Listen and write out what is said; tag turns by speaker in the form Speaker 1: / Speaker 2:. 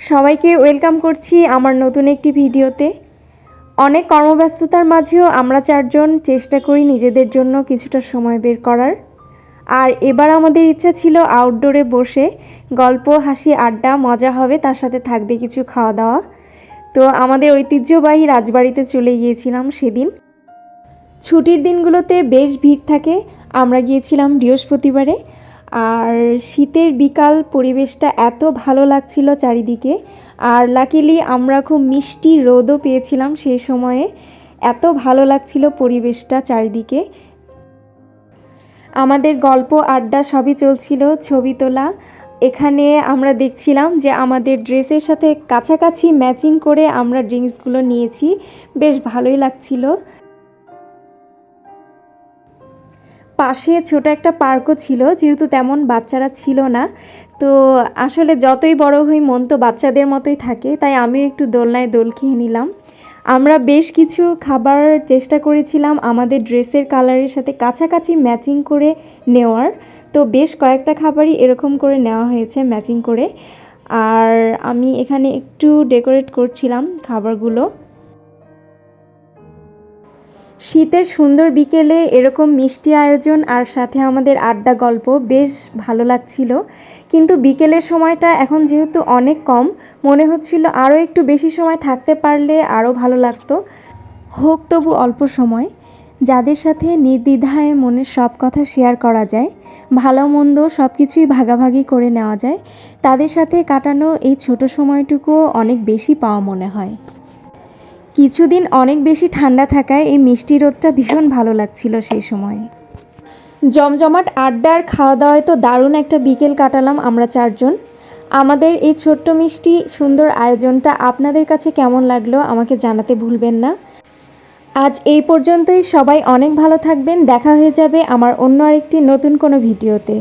Speaker 1: সবাইকে ওয়েলকাম করছি আমার নতুন একটি ভিডিওতে। অনেক কর্মব্যস্ততার মাঝেও আমরা চারজন চেষ্টা করি নিজেদের জন্য কিছুটা সময় বের করার। আর এবার আমাদের ইচ্ছা ছিল আউটডোরে বসে গল্প, হাসি, আড্ডা, মজা হবে, তার সাথে থাকবে কিছু খাওয়া দাওয়া। তো আমাদের ঐতিহ্যবাহী রাজবাড়িতে চলে গিয়েছিলাম সেদিন। ছুটির দিনগুলোতে বেশ ভিড় থাকে। আমরা গিয়েছিলাম বৃহস্পতিবারে। আর শীতের বিকাল, পরিবেশটা এত ভালো লাগছিল চারিদিকে। আর লাকিলি আমরা খুব মিষ্টি রোদও পেয়েছিলাম সেই সময়ে। এত ভালো লাগছিল পরিবেশটা চারিদিকে। আমাদের গল্প, আড্ডা সবই চলছিল, ছবি তোলা। এখানে আমরা দেখছিলাম যে আমাদের ড্রেসের সাথে কাছাকাছি ম্যাচিং করে আমরা ড্রিঙ্কসগুলো নিয়েছি, বেশ ভালোই লাগছিল। পাশে ছোট একটা পার্কও ছিল, যেহেতু তেমন বাচ্চারা ছিল না। তো আসলে যতই বড় হই মন তো বাচ্চাদের মতোই থাকে, তাই আমিও একটু দোলনায় দোল খেয়ে নিলাম। আমরা বেশ কিছু খাবার চেষ্টা করেছিলাম আমাদের ড্রেসের কালারের সাথে কাছাকাছি ম্যাচিং করে নেওয়ার। তো বেশ কয়েকটা খাবারই এরকম করে নেওয়া হয়েছে ম্যাচিং করে। আর আমি এখানে একটু ডেকোরেট করছিলাম খাবারগুলো। শীতের সুন্দর বিকেলে এরকম মিষ্টি আয়োজন আর সাথে আমাদের আড্ডা, গল্প বেশ ভালো লাগছিল। কিন্তু বিকেলের সময়টা এখন যেহেতু অনেক কম, মনে হচ্ছিল আরও একটু বেশি সময় থাকতে পারলে আরও ভালো লাগতো। হোক তবু অল্প সময়, যাদের সাথে নির্দ্বিধায় মনের সব কথা শেয়ার করা যায়, ভালো মন্দ সব কিছুই ভাগাভাগি করে নেওয়া যায়, তাদের সাথে কাটানো এই ছোট সময়টুকুও অনেক বেশি পাওয়া মনে হয়। কিছুদিন অনেক বেশি ঠান্ডা থাকায় এই মিষ্টি রোদটা ভীষণ ভালো লাগছিল সেই সময়। জমজমাট আড্ডা আর খাওয়া দাওয়ায় তো দারুণ একটা বিকেল কাটালাম আমরা চারজন। আমাদের এই ছোট্ট মিষ্টি সুন্দর আয়োজনটা আপনাদের কাছে কেমন লাগলো আমাকে জানাতে ভুলবেন না। আজ এই পর্যন্তই। সবাই অনেক ভালো থাকবেন। দেখা হয়ে যাবে আমার অন্য আরেকটি নতুন কোনো ভিডিওতে।